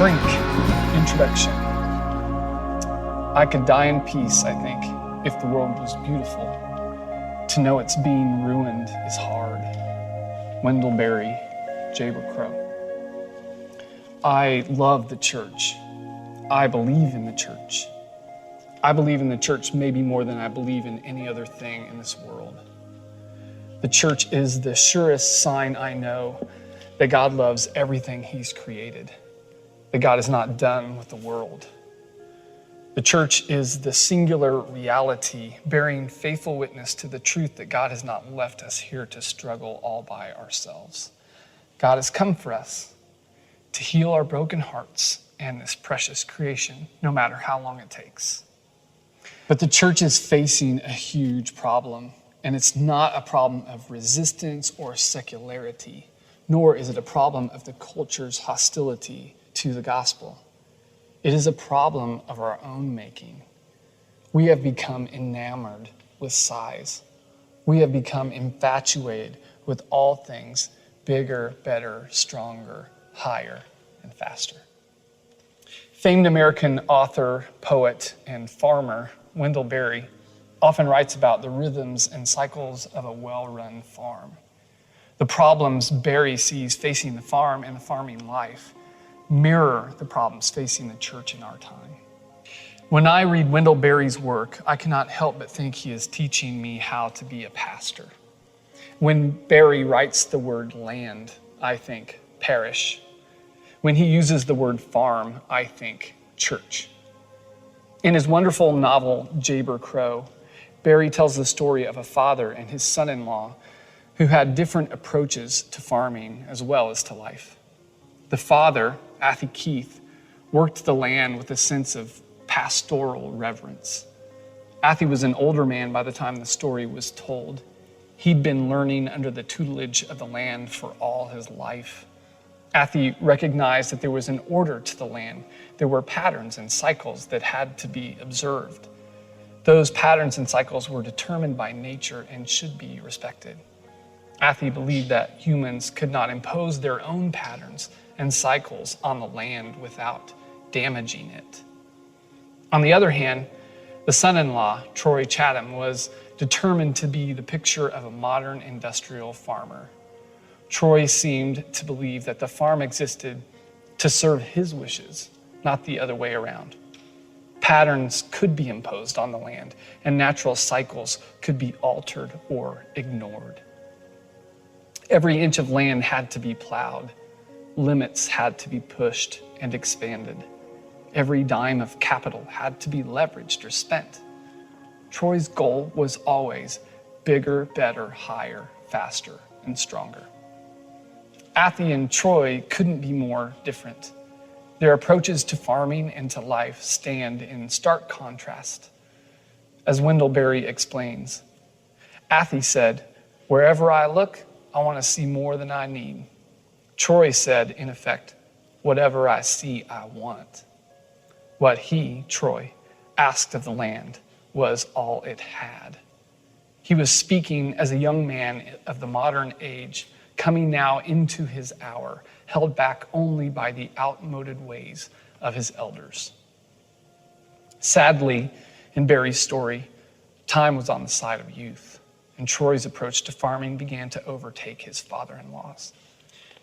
Shrink introduction. I could die in peace, I think, if the world was beautiful. To know it's being ruined is hard. Wendell Berry, Jayber Crow. I love the church. I believe in the church. I believe in the church maybe more than I believe in any other thing in this world. The church is the surest sign I know that God loves everything he's created, that God is not done with the world. The church is the singular reality bearing faithful witness to the truth that God has not left us here to struggle all by ourselves. God has come for us to heal our broken hearts and this precious creation, no matter how long it takes. But the church is facing a huge problem, and it's not a problem of resistance or secularity, nor is it a problem of the culture's hostility to the gospel. It is a problem of our own making. We have become enamored with size. We have become infatuated with all things bigger, better, stronger, higher, and faster. Famed American author, poet, and farmer Wendell Berry often writes about the rhythms and cycles of a well-run farm. The problems Berry sees facing the farm and the farming life mirror the problems facing the church in our time. When I read Wendell Berry's work, I cannot help but think he is teaching me how to be a pastor. When Berry writes the word land, I think parish. When he uses the word farm, I think church. In his wonderful novel, Jayber Crow, Berry tells the story of a father and his son-in-law who had different approaches to farming as well as to life. The father, Athy Keith, worked the land with a sense of pastoral reverence. Athy was an older man by the time the story was told. He'd been learning under the tutelage of the land for all his life. Athy recognized that there was an order to the land. There were patterns and cycles that had to be observed. Those patterns and cycles were determined by nature and should be respected. Athy believed that humans could not impose their own patterns and cycles on the land without damaging it. On the other hand, the son-in-law, Troy Chatham, was determined to be the picture of a modern industrial farmer. Troy seemed to believe that the farm existed to serve his wishes, not the other way around. Patterns could be imposed on the land, and natural cycles could be altered or ignored. Every inch of land had to be plowed. Limits had to be pushed and expanded. Every dime of capital had to be leveraged or spent. Troy's goal was always bigger, better, higher, faster, and stronger. Athy and Troy couldn't be more different. Their approaches to farming and to life stand in stark contrast. As Wendell Berry explains, Athy said, "Wherever I look, I want to see more than I need." Troy said, in effect, "Whatever I see, I want." What he, Troy, asked of the land was all it had. He was speaking as a young man of the modern age, coming now into his hour, held back only by the outmoded ways of his elders. Sadly, in Berry's story, time was on the side of youth, and Troy's approach to farming began to overtake his father-in-law's.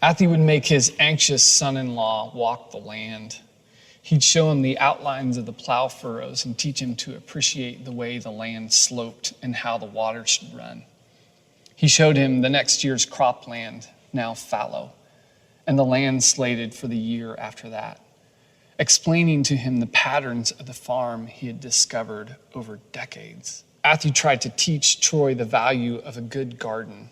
Athy would make his anxious son-in-law walk the land. He'd show him the outlines of the plow furrows and teach him to appreciate the way the land sloped and how the water should run. He showed him the next year's cropland, now fallow, and the land slated for the year after that, explaining to him the patterns of the farm he had discovered over decades. Athy tried to teach Troy the value of a good garden,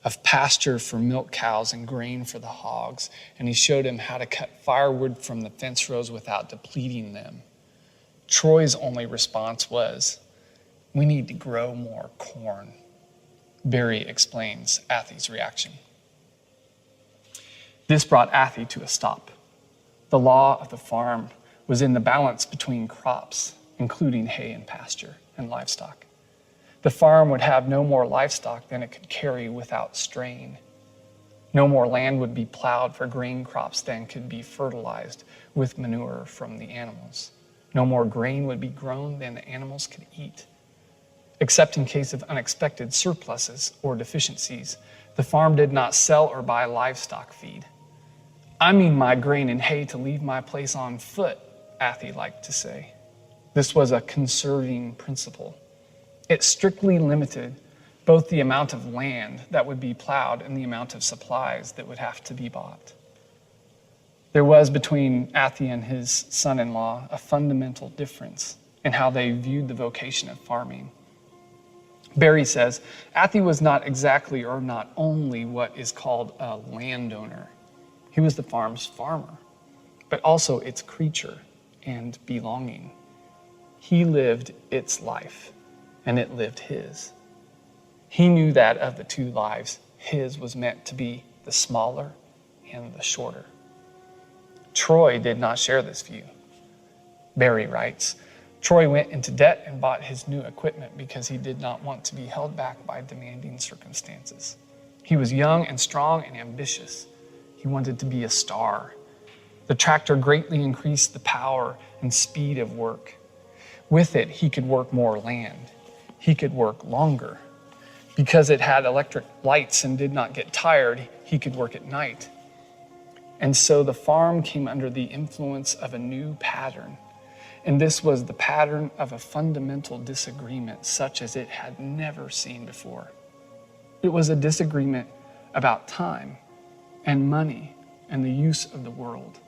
of pasture for milk cows and grain for the hogs, and he showed him how to cut firewood from the fence rows without depleting them. Troy's only response was, "We need to grow more corn." Berry explains Athy's reaction. This brought Athy to a stop. The law of the farm was in the balance between crops, including hay and pasture, and livestock. The farm would have no more livestock than it could carry without strain. No more land would be plowed for grain crops than could be fertilized with manure from the animals. No more grain would be grown than the animals could eat. Except in case of unexpected surpluses or deficiencies, the farm did not sell or buy livestock feed. I mean my grain and hay to leave my place on foot, Athie liked to say. This was a conserving principle. It strictly limited both the amount of land that would be plowed and the amount of supplies that would have to be bought. There was between Athie and his son-in-law a fundamental difference in how they viewed the vocation of farming. Barry says, Athie was not exactly or not only what is called a landowner. He was the farm's farmer, but also its creature and belonging. He lived its life, and it lived his. He knew that of the two lives, his was meant to be the smaller and the shorter. Troy did not share this view. Barry writes, Troy went into debt and bought his new equipment because he did not want to be held back by demanding circumstances. He was young and strong and ambitious. He wanted to be a star. The tractor greatly increased the power and speed of work. With it, he could work more land. He could work longer. Because it had electric lights and did not get tired, he could work at night. And so the farm came under the influence of a new pattern. And this was the pattern of a fundamental disagreement such as it had never seen before. It was a disagreement about time and money and the use of the world.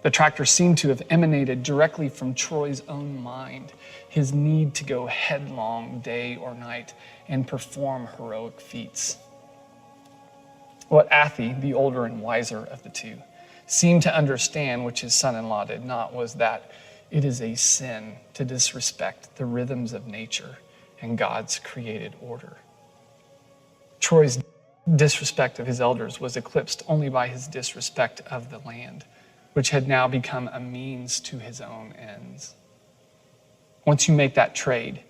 The tractor seemed to have emanated directly from Troy's own mind, his need to go headlong day or night and perform heroic feats. What Athie, the older and wiser of the two, seemed to understand, which his son-in-law did not, was that it is a sin to disrespect the rhythms of nature and God's created order. Troy's disrespect of his elders was eclipsed only by his disrespect of the land, which had now become a means to his own ends. Once you make that trade,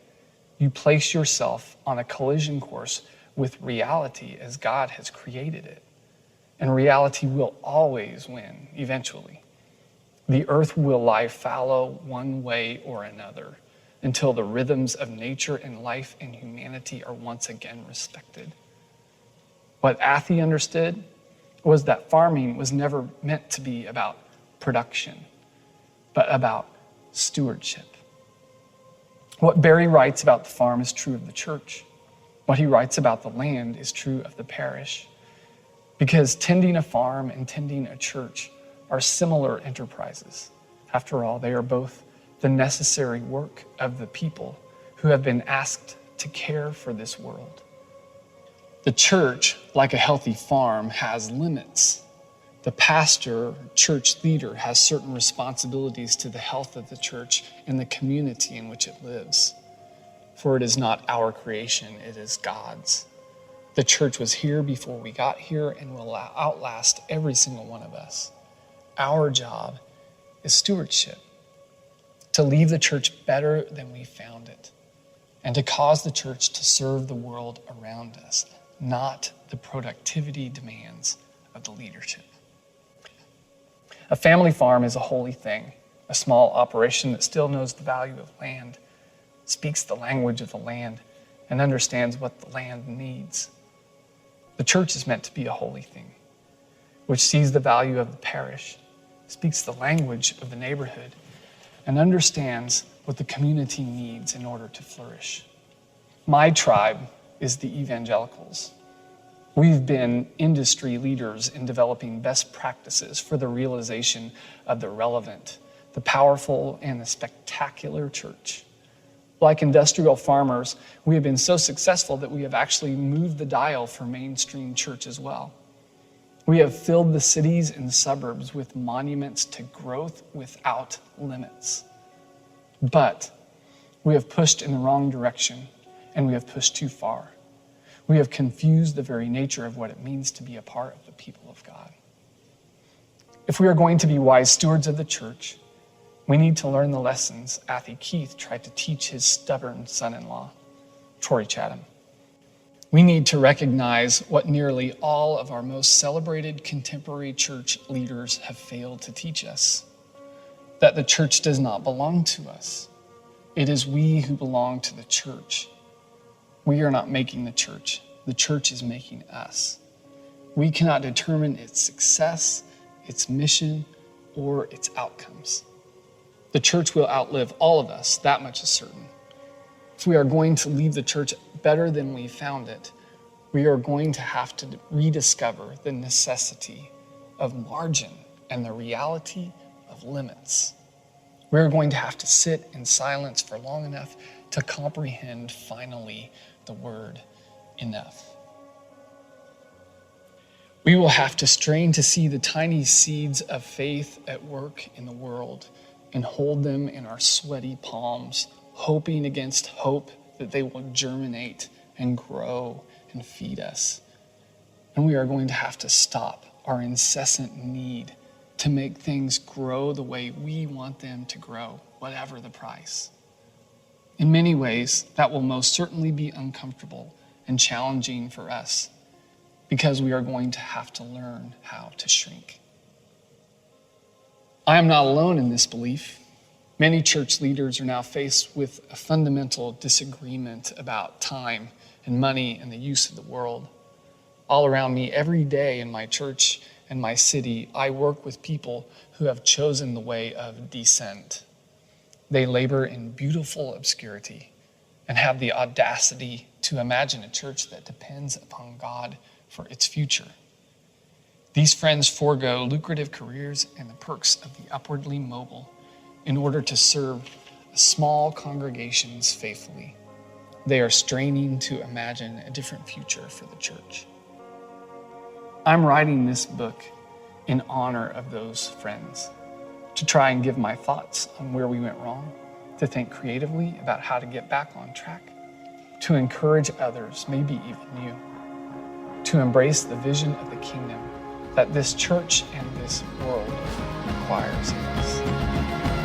you place yourself on a collision course with reality as God has created it. And reality will always win, eventually. The earth will lie fallow one way or another until the rhythms of nature and life and humanity are once again respected. What Athie understood was that farming was never meant to be about production, but about stewardship. What Barry writes about the farm is true of the church. What he writes about the land is true of the parish. Because tending a farm and tending a church are similar enterprises. After all, they are both the necessary work of the people who have been asked to care for this world. The church, like a healthy farm, has limits. The pastor, church leader, has certain responsibilities to the health of the church and the community in which it lives. For it is not our creation, it is God's. The church was here before we got here and will outlast every single one of us. Our job is stewardship, to leave the church better than we found it, and to cause the church to serve the world around us, not the productivity demands of the leadership. A family farm is a holy thing, a small operation that still knows the value of land, speaks the language of the land, and understands what the land needs. The church is meant to be a holy thing, which sees the value of the parish, speaks the language of the neighborhood, and understands what the community needs in order to flourish. My tribe is the evangelicals. We've been industry leaders in developing best practices for the realization of the relevant, the powerful, and the spectacular church. Like industrial farmers, we have been so successful that we have actually moved the dial for mainstream church as well. We have filled the cities and suburbs with monuments to growth without limits. But we have pushed in the wrong direction, and we have pushed too far. We have confused the very nature of what it means to be a part of the people of God. If we are going to be wise stewards of the church, we need to learn the lessons Athie Keith tried to teach his stubborn son-in-law, Troy Chatham. We need to recognize what nearly all of our most celebrated contemporary church leaders have failed to teach us, that the church does not belong to us. It is we who belong to the church. We are not making the church is making us. We cannot determine its success, its mission, or its outcomes. The church will outlive all of us, that much is certain. If we are going to leave the church better than we found it, we are going to have to rediscover the necessity of margin and the reality of limits. We're going to have to sit in silence for long enough to comprehend finally the word enough. We will have to strain to see the tiny seeds of faith at work in the world and hold them in our sweaty palms, hoping against hope that they will germinate and grow and feed us. And we are going to have to stop our incessant need to make things grow the way we want them to grow, whatever the price. In many ways, that will most certainly be uncomfortable and challenging for us because we are going to have to learn how to shrink. I am not alone in this belief. Many church leaders are now faced with a fundamental disagreement about time and money and the use of the world. All around me, every day in my church and my city, I work with people who have chosen the way of descent. They labor in beautiful obscurity and have the audacity to imagine a church that depends upon God for its future. These friends forego lucrative careers and the perks of the upwardly mobile in order to serve small congregations faithfully. They are straining to imagine a different future for the church. I'm writing this book in honor of those friends, to try and give my thoughts on where we went wrong, to think creatively about how to get back on track, to encourage others, maybe even you, to embrace the vision of the kingdom that this church and this world requires of us.